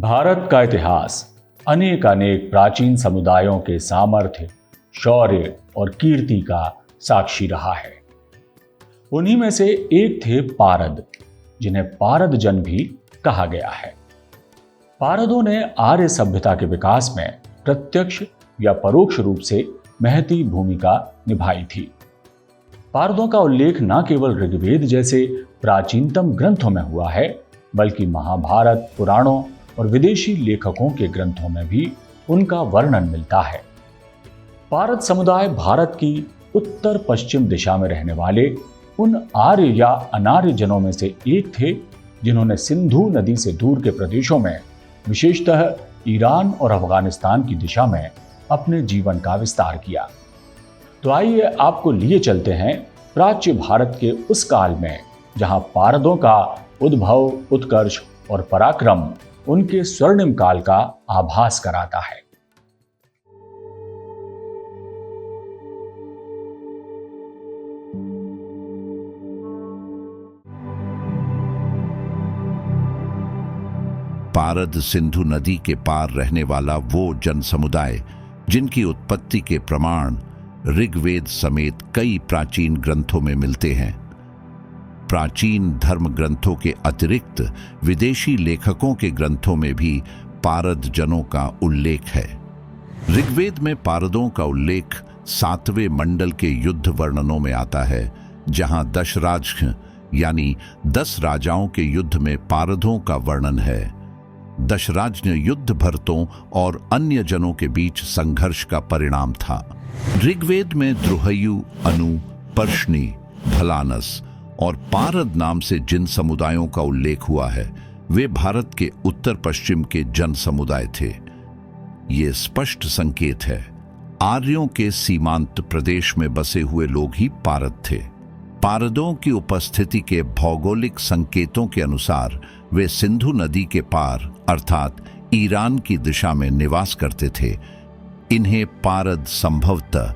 भारत का इतिहास अनेक प्राचीन समुदायों के सामर्थ्य, शौर्य और कीर्ति का साक्षी रहा है। उन्हीं में से एक थे पारद, जिन्हें पारद जन भी कहा गया है। पारदों ने आर्य सभ्यता के विकास में प्रत्यक्ष या परोक्ष रूप से महती भूमिका निभाई थी। पारदों का उल्लेख न केवल ऋग्वेद जैसे प्राचीनतम ग्रंथों में हुआ है, बल्कि महाभारत, पुराणों और विदेशी लेखकों के ग्रंथों में भी उनका वर्णन मिलता है। पारद समुदाय भारत की उत्तर पश्चिम दिशा में रहने वाले उन आर्य या अनार्य जनों में से एक थे, जिन्होंने सिंधु नदी से दूर के प्रदेशों में, विशेषतः ईरान और अफगानिस्तान की दिशा में अपने जीवन का विस्तार किया। तो आइए आपको लिए चलते हैं प्राच्य भारत के उस काल में, जहां पारदों का उद्भव, उत्कर्ष और पराक्रम उनके स्वर्णिम काल का आभास कराता है। पारद सिंधु नदी के पार रहने वाला वो जन समुदाय जिनकी उत्पत्ति के प्रमाण ऋग्वेद समेत कई प्राचीन ग्रंथों में मिलते हैं। प्राचीन धर्म ग्रंथों के अतिरिक्त विदेशी लेखकों के ग्रंथों में भी पारद जनों का उल्लेख है। ऋग्वेद में पारदों का उल्लेख 7वें मंडल के युद्ध वर्णनों में आता है, जहां दशराज यानी 10 राजाओं के युद्ध में पारदों का वर्णन है। दशराज युद्ध भरतों और अन्य जनों के बीच संघर्ष का परिणाम था। ऋग्वेद में द्रुहयु, अनु, पर्शनी, भलानस और पारद नाम से जिन समुदायों का उल्लेख हुआ है, वे भारत के उत्तर पश्चिम के जन समुदाय थे। ये स्पष्ट संकेत है, आर्यों के सीमांत प्रदेश में बसे हुए लोग ही पारद थे। पारदों की उपस्थिति के भौगोलिक संकेतों के अनुसार वे सिंधु नदी के पार अर्थात ईरान की दिशा में निवास करते थे। इन्हें पारद संभवतः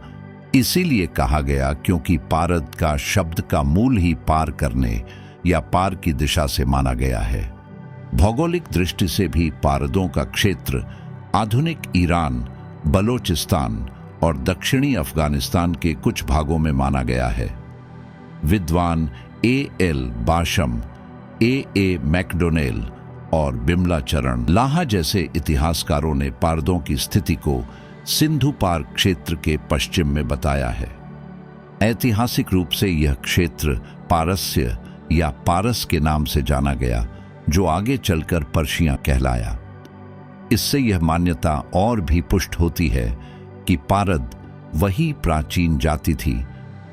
इसीलिए कहा गया क्योंकि पारद का शब्द का मूल ही पार करने या पार की दिशा से माना गया है। भौगोलिक दृष्टि से भी पारदों का क्षेत्र आधुनिक ईरान, बलोचिस्तान और दक्षिणी अफगानिस्तान के कुछ भागों में माना गया है। विद्वान A.L. Basham, A.A. मैकडोनेल और बिमला चरण लाहा जैसे इतिहासकारों ने पारदों की स्थिति को सिंधु पार क्षेत्र के पश्चिम में बताया है। ऐतिहासिक रूप से यह क्षेत्र पारस्य या पारस के नाम से जाना गया, जो आगे चलकर पर्शिया कहलाया। इससे यह मान्यता और भी पुष्ट होती है कि पारद वही प्राचीन जाति थी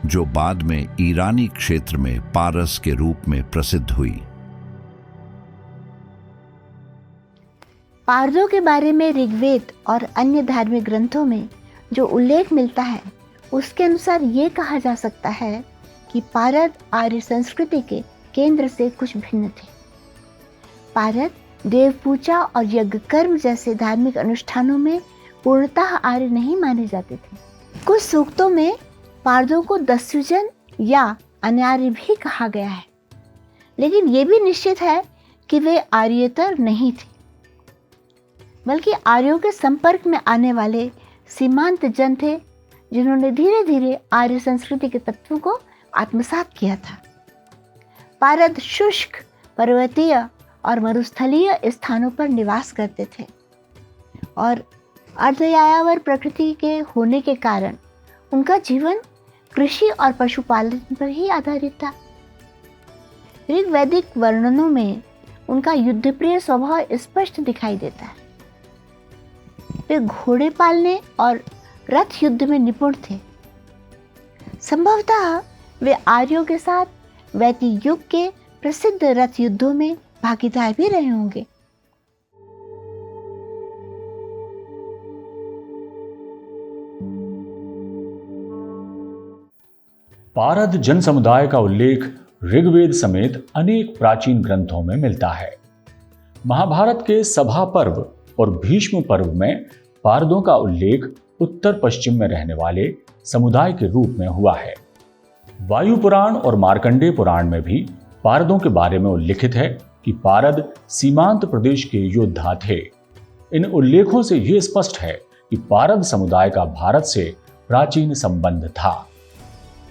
जो बाद में ईरानी क्षेत्र में पारस के रूप में प्रसिद्ध हुई। पारदों के बारे में ऋग्वेद और अन्य धार्मिक ग्रंथों में जो उल्लेख मिलता है, उसके अनुसार ये कहा जा सकता है कि पारद आर्य संस्कृति के केंद्र से कुछ भिन्न थे। पारद देव पूजा और यज्ञ कर्म जैसे धार्मिक अनुष्ठानों में पूर्णतः आर्य नहीं माने जाते थे। कुछ सूक्तों में पारदों को दस्युजन या अनार्य भी कहा गया है, लेकिन यह भी निश्चित है कि वे आर्येतर नहीं थे, बल्कि आर्यों के संपर्क में आने वाले सीमांत जन थे, जिन्होंने धीरे धीरे आर्य संस्कृति के तत्वों को आत्मसात किया था। पारद शुष्क, पर्वतीय और मरुस्थलीय स्थानों पर निवास करते थे और अर्धयायावर प्रकृति के होने के कारण उनका जीवन कृषि और पशुपालन पर ही आधारित था। ऋग्वैदिक वर्णनों में उनका युद्धप्रिय स्वभाव स्पष्ट दिखाई देता है। वे घोड़े पालने और रथ युद्ध में निपुण थे। संभवतः वे आर्यों के साथ वैदिक युग के प्रसिद्ध रथ युद्धों में भागीदार भी रहे होंगे। पारद जन समुदाय का उल्लेख ऋग्वेद समेत अनेक प्राचीन ग्रंथों में मिलता है। महाभारत के सभा पर्व और भीष्म पर्व में पारदों का उल्लेख उत्तर पश्चिम में रहने वाले समुदाय के रूप में हुआ है। वायु पुराण और मार्कंडेय पुराण में भी पारदों के बारे में उल्लिखित है कि पारद सीमांत प्रदेश के योद्धा थे। इन उल्लेखों से यह स्पष्ट है कि पारद समुदाय का भारत से प्राचीन संबंध था।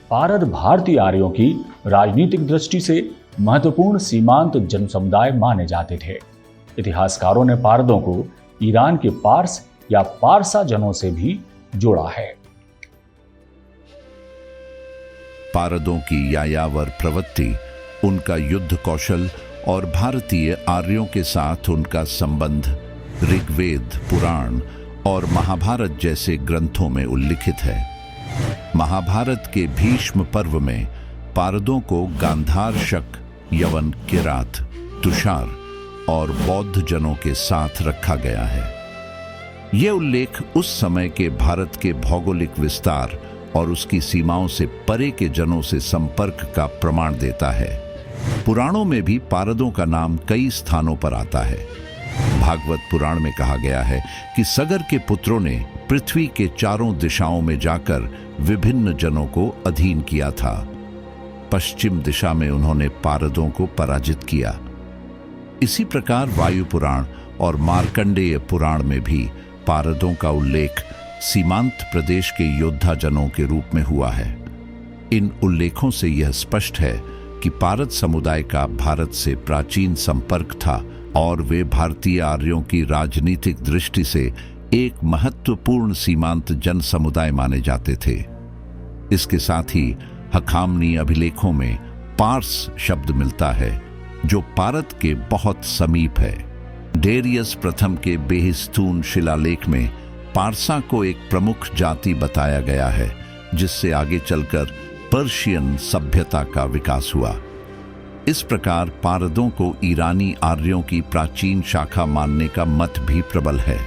पारद भारतीय आर्यों की राजनीतिक दृष्टि से महत्वपूर्ण सीमांत जनसमुदाय माने जाते थे। इतिहासकारों ने पारदों को ईरान के पार्स या पारसा जनों से भी जोड़ा है। पारदों की यायावर प्रवृत्ति, उनका युद्ध कौशल और भारतीय आर्यों के साथ उनका संबंध ऋग्वेद, पुराण और महाभारत जैसे ग्रंथों में उल्लिखित है। महाभारत के भीष्म पर्व में पारदों को गांधार, शक, यवन, किरात, तुषार और बौद्ध जनों के साथ रखा गया है। यह उल्लेख उस समय के भारत के भौगोलिक विस्तार और उसकी सीमाओं से परे के जनों से संपर्क का प्रमाण देता है। पुराणों में भी पारदों का नाम कई स्थानों पर आता है। भागवत पुराण में कहा गया है कि सगर के पुत्रों ने पृथ्वी के चारों दिशाओं में जाकर विभिन्न जनों को अधीन किया था। पश्चिम दिशा में उन्होंने पारदों को पराजित किया। इसी प्रकार वायु पुराण और मार्कंडेय पुराण में भी पारदों का उल्लेख सीमांत प्रदेश के योद्धा जनों के रूप में हुआ है। इन उल्लेखों से यह स्पष्ट है कि पारद समुदाय का भारत से प्राचीन संपर्क था और वे भारतीय आर्यों की राजनीतिक दृष्टि से एक महत्वपूर्ण सीमांत जन समुदाय माने जाते थे। इसके साथ ही हखामनी अभिलेखों में पार्स शब्द मिलता है, जो पारद के बहुत समीप है। डेरियस प्रथम के बेहिस्तून शिलालेख में पारसा को एक प्रमुख जाति बताया गया है, जिससे आगे चलकर पर्शियन सभ्यता का विकास हुआ। इस प्रकार पारदों को ईरानी आर्यों की प्राचीन शाखा मानने का मत भी प्रबल है।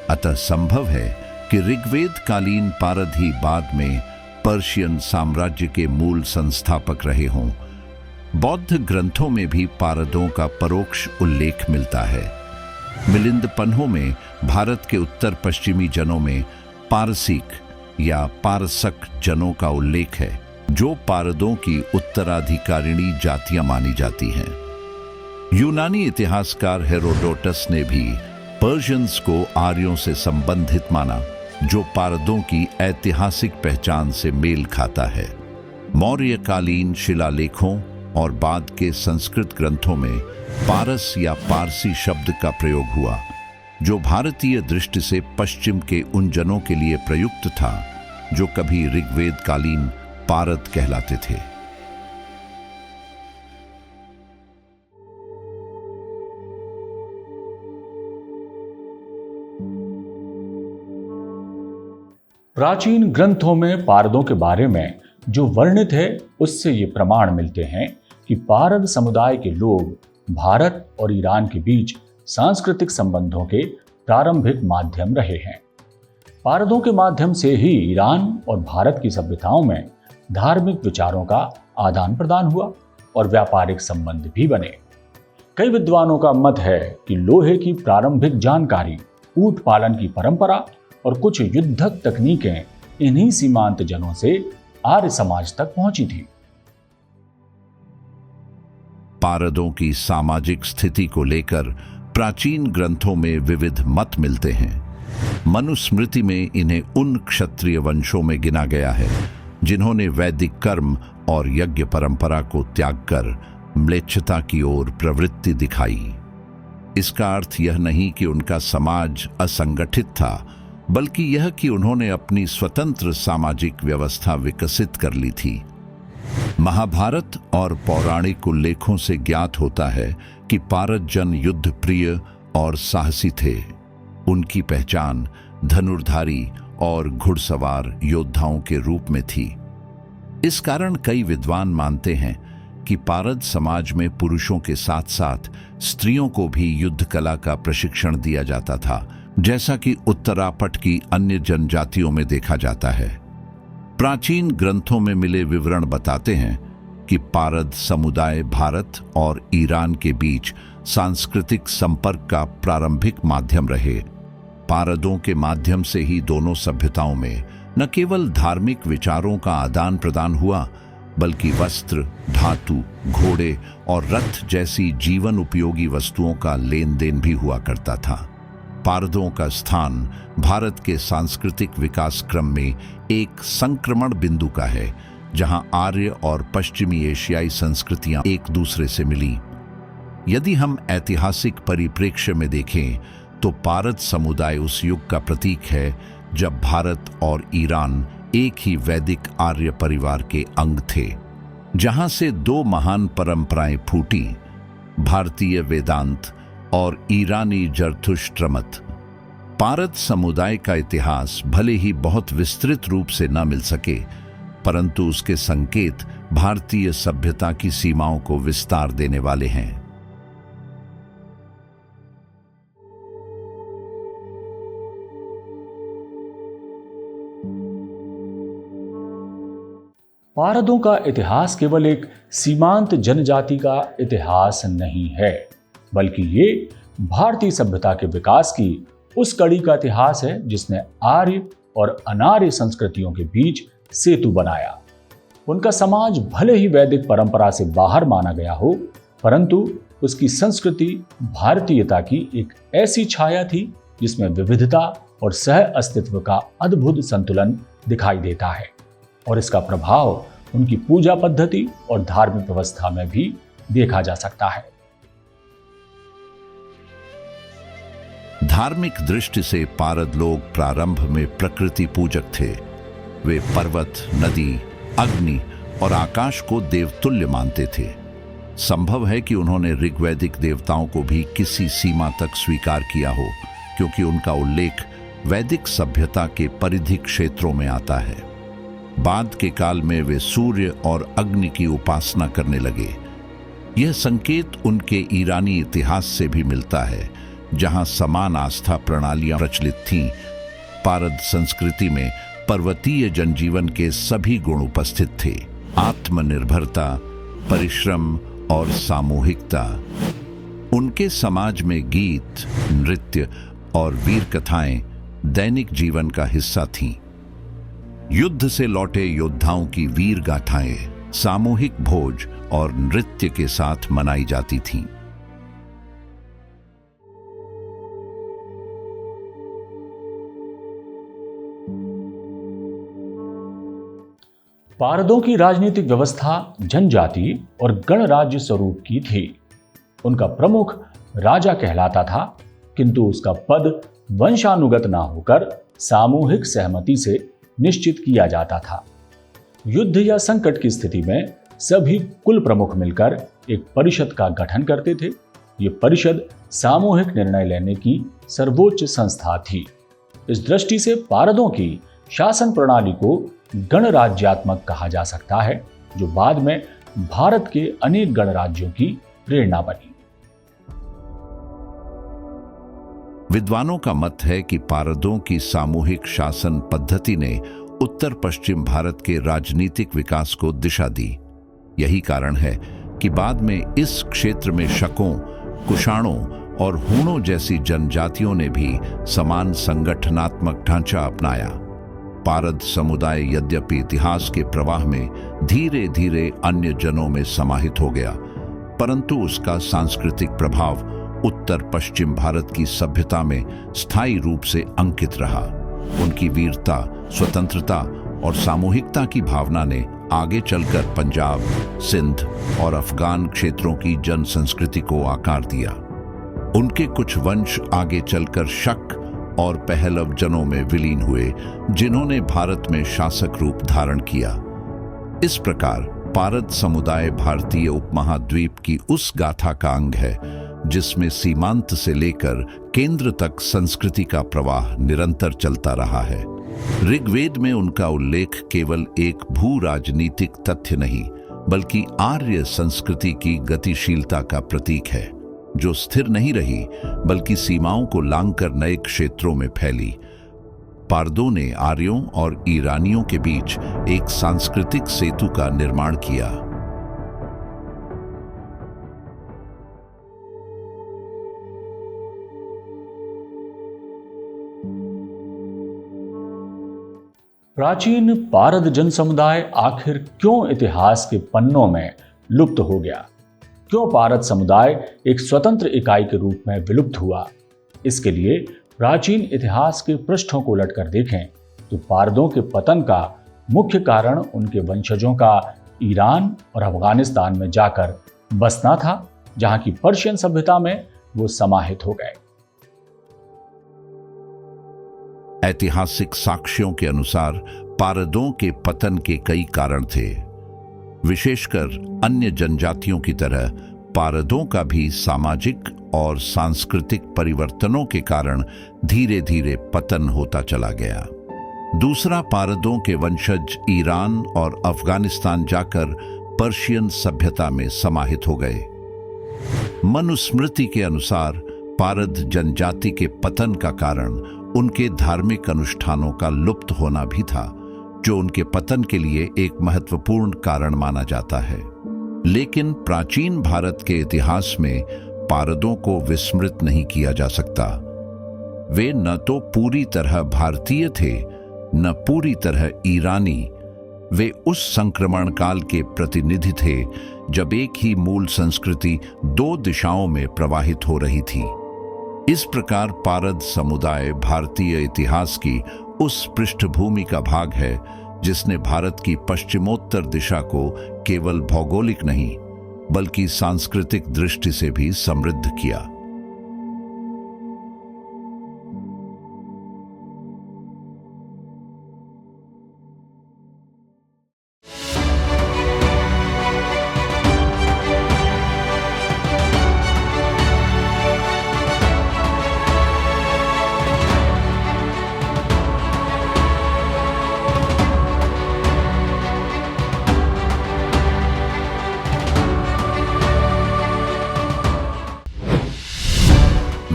अतः संभव है कि ऋग्वेद कालीन पारद ही बाद में पर्शियन साम्राज्य के मूल संस्थापक रहे हों। बौद्ध ग्रंथों में भी पारदों का परोक्ष उल्लेख मिलता है। मिलिंद पन्हों में भारत के उत्तर पश्चिमी जनों में पारसिक या पारसक जनों का उल्लेख है, जो पारदों की उत्तराधिकारिणी जातियां मानी जाती हैं। यूनानी इतिहासकार हेरोडोटस ने भी पर्शियंस को आर्यों से संबंधित माना, जो पारदों की ऐतिहासिक पहचान से मेल खाता है। मौर्यकालीन शिलालेखों और बाद के संस्कृत ग्रंथों में पारस या पारसी शब्द का प्रयोग हुआ, जो भारतीय दृष्टि से पश्चिम के उन जनों के लिए प्रयुक्त था जो कभी ऋग्वेद कालीन पारद कहलाते थे। प्राचीन ग्रंथों में पारदों के बारे में जो वर्णित है, उससे ये प्रमाण मिलते हैं कि पारद समुदाय के लोग भारत और ईरान के बीच सांस्कृतिक संबंधों के प्रारंभिक माध्यम रहे हैं। पारदों के माध्यम से ही ईरान और भारत की सभ्यताओं में धार्मिक विचारों का आदान प्रदान हुआ और व्यापारिक संबंध भी बने। कई विद्वानों का मत है कि लोहे की प्रारंभिक जानकारी, ऊंट पालन की परंपरा और कुछ युद्धक तकनीकें इन्हीं सीमांत जनों से आर्य समाज तक पहुंची थी। पारदों की सामाजिक स्थिति को लेकर प्राचीन ग्रंथों में विविध मत मिलते हैं। मनुस्मृति में इन्हें उन क्षत्रिय वंशों में गिना गया है जिन्होंने वैदिक कर्म और यज्ञ परंपरा को त्याग कर म्लेच्छता की ओर प्रवृत्ति दिखाई। इसका अर्थ यह नहीं कि उनका समाज असंगठित था, बल्कि यह कि उन्होंने अपनी स्वतंत्र सामाजिक व्यवस्था विकसित कर ली थी। महाभारत और पौराणिक उल्लेखों से ज्ञात होता है कि पारद जन युद्ध प्रिय और साहसी थे। उनकी पहचान धनुर्धारी और घुड़सवार योद्धाओं के रूप में थी। इस कारण कई विद्वान मानते हैं कि पारद समाज में पुरुषों के साथ साथ स्त्रियों को भी युद्ध कला का प्रशिक्षण दिया जाता था, जैसा कि उत्तरापट की अन्य जनजातियों में देखा जाता है। प्राचीन ग्रंथों में मिले विवरण बताते हैं कि पारद समुदाय भारत और ईरान के बीच सांस्कृतिक संपर्क का प्रारंभिक माध्यम रहे। पारदों के माध्यम से ही दोनों सभ्यताओं में न केवल धार्मिक विचारों का आदान प्रदान हुआ, बल्कि वस्त्र, धातु, घोड़े और रथ जैसी जीवन उपयोगी वस्तुओं का लेन देन भी हुआ करता था। पारदों का स्थान भारत के सांस्कृतिक विकास क्रम में एक संक्रमण बिंदु का है, जहां आर्य और पश्चिमी एशियाई संस्कृतियां एक दूसरे से मिली। यदि हम ऐतिहासिक परिप्रेक्ष्य में देखें तो पारद समुदाय उस युग का प्रतीक है जब भारत और ईरान एक ही वैदिक आर्य परिवार के अंग थे, जहां से दो महान परंपराएं फूटी, भारतीय वेदांत और ईरानी जरथुष्ट्र मत। पारद समुदाय का इतिहास भले ही बहुत विस्तृत रूप से न मिल सके, परंतु उसके संकेत भारतीय सभ्यता की सीमाओं को विस्तार देने वाले हैं। पारदों का इतिहास केवल एक सीमांत जनजाति का इतिहास नहीं है, बल्कि ये भारतीय सभ्यता के विकास की उस कड़ी का इतिहास है जिसने आर्य और अनार्य संस्कृतियों के बीच सेतु बनाया। उनका समाज भले ही वैदिक परंपरा से बाहर माना गया हो, परंतु उसकी संस्कृति भारतीयता की एक ऐसी छाया थी जिसमें विविधता और सह अस्तित्व का अद्भुत संतुलन दिखाई देता है, और इसका प्रभाव उनकी पूजा पद्धति और धार्मिक व्यवस्था में भी देखा जा सकता है। धार्मिक दृष्टि से पारद लोग प्रारंभ में प्रकृति पूजक थे। वे पर्वत, नदी, अग्नि और आकाश को देवतुल्य मानते थे। संभव है कि उन्होंने ऋग्वैदिक देवताओं को भी किसी सीमा तक स्वीकार किया हो, क्योंकि उनका उल्लेख वैदिक सभ्यता के परिधि क्षेत्रों में आता है। बाद के काल में वे सूर्य और अग्नि की उपासना करने लगे। यह संकेत उनके ईरानी इतिहास से भी मिलता है, जहां समान आस्था प्रणालियां प्रचलित थीं। पारद संस्कृति में पर्वतीय जनजीवन के सभी गुण उपस्थित थे: आत्मनिर्भरता, परिश्रम और सामूहिकता। उनके समाज में गीत, नृत्य और वीर कथाएं दैनिक जीवन का हिस्सा थीं। युद्ध से लौटे योद्धाओं की वीर गाथाएं सामूहिक भोज और नृत्य के साथ मनाई जाती थीं। पारदों की राजनीतिक व्यवस्था जनजाति और गणराज्य स्वरूप की थी। उनका प्रमुख राजा कहलाता था, किंतु उसका पद वंशानुगत ना होकर सामूहिक सहमति से निश्चित किया जाता था। युद्ध या संकट की स्थिति में सभी कुल प्रमुख मिलकर एक परिषद का गठन करते थे। ये परिषद सामूहिक निर्णय लेने की सर्वोच्च संस्था थी। इस दृष्टि से पारदों की शासन प्रणाली को गणराज्यात्मक कहा जा सकता है, जो बाद में भारत के अनेक गणराज्यों की प्रेरणा बनी। विद्वानों का मत है कि पारदों की सामूहिक शासन पद्धति ने उत्तर पश्चिम भारत के राजनीतिक विकास को दिशा दी। यही कारण है कि बाद में इस क्षेत्र में शकों, कुषाणों और हूणों जैसी जनजातियों ने भी समान संगठनात्मक ढांचा अपनाया। पारद समुदाय यद्यपि इतिहास के प्रवाह में धीरे धीरे अन्य जनों में समाहित हो गया, परंतु उसका सांस्कृतिक प्रभाव उत्तर पश्चिम भारत की सभ्यता में स्थायी रूप से अंकित रहा। उनकी वीरता, स्वतंत्रता और सामूहिकता की भावना ने आगे चलकर पंजाब, सिंध और अफगान क्षेत्रों की जन संस्कृति को आकार दिया। उनके कुछ वंश आगे चलकर शक और पहलव जनों में विलीन हुए, जिन्होंने भारत में शासक रूप धारण किया। इस प्रकार पारद समुदाय भारतीय उपमहाद्वीप की उस गाथा का अंग है जिसमें सीमांत से लेकर केंद्र तक संस्कृति का प्रवाह निरंतर चलता रहा है। ऋग्वेद में उनका उल्लेख केवल एक भू राजनीतिक तथ्य नहीं, बल्कि आर्य संस्कृति की गतिशीलता का प्रतीक है, जो स्थिर नहीं रही बल्कि सीमाओं को लांघकर नए क्षेत्रों में फैली। पारदों ने आर्यों और ईरानियों के बीच एक सांस्कृतिक सेतु का निर्माण किया। प्राचीन पारद जन समुदाय आखिर क्यों इतिहास के पन्नों में लुप्त हो गया? क्यों पारद समुदाय एक स्वतंत्र इकाई के रूप में विलुप्त हुआ? इसके लिए प्राचीन इतिहास के पृष्ठों को उलटकर देखें तो पारदों के पतन का मुख्य कारण उनके वंशजों का ईरान और अफगानिस्तान में जाकर बसना था, जहां की पर्शियन सभ्यता में वो समाहित हो गए। ऐतिहासिक साक्ष्यों के अनुसार पारदों के पतन के कई कारण थे। विशेषकर अन्य जनजातियों की तरह पारदों का भी सामाजिक और सांस्कृतिक परिवर्तनों के कारण धीरे धीरे पतन होता चला गया। दूसरा, पारदों के वंशज ईरान और अफगानिस्तान जाकर पर्शियन सभ्यता में समाहित हो गए। मनुस्मृति के अनुसार पारद जनजाति के पतन का कारण उनके धार्मिक अनुष्ठानों का लुप्त होना भी था, जो उनके पतन के लिए एक महत्वपूर्ण कारण माना जाता है। लेकिन प्राचीन भारत के इतिहास में पारदों को विस्मृत नहीं किया जा सकता। वे न तो पूरी तरह भारतीय थे, न पूरी तरह ईरानी। वे उस संक्रमण काल के प्रतिनिधि थे जब एक ही मूल संस्कृति दो दिशाओं में प्रवाहित हो रही थी। इस प्रकार पारद समुदाय भारतीय इतिहास की उस पृष्ठभूमि का भाग है जिसने भारत की पश्चिमोत्तर दिशा को केवल भौगोलिक नहीं बल्कि सांस्कृतिक दृष्टि से भी समृद्ध किया।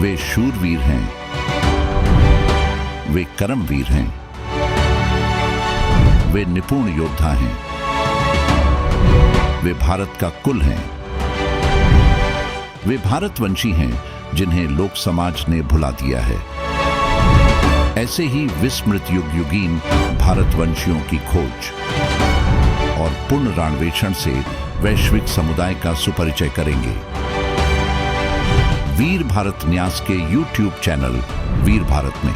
वे शूरवीर हैं, वे कर्मवीर हैं, वे निपुण योद्धा हैं, वे भारत का कुल हैं, वे भारतवंशी हैं जिन्हें लोक समाज ने भुला दिया है। ऐसे ही विस्मृत युगयुगीन भारतवंशियों की खोज और पुनरान्वेषण से वैश्विक समुदाय का सुपरिचय करेंगे। वीर भारत न्यास के YouTube चैनल वीर भारत में।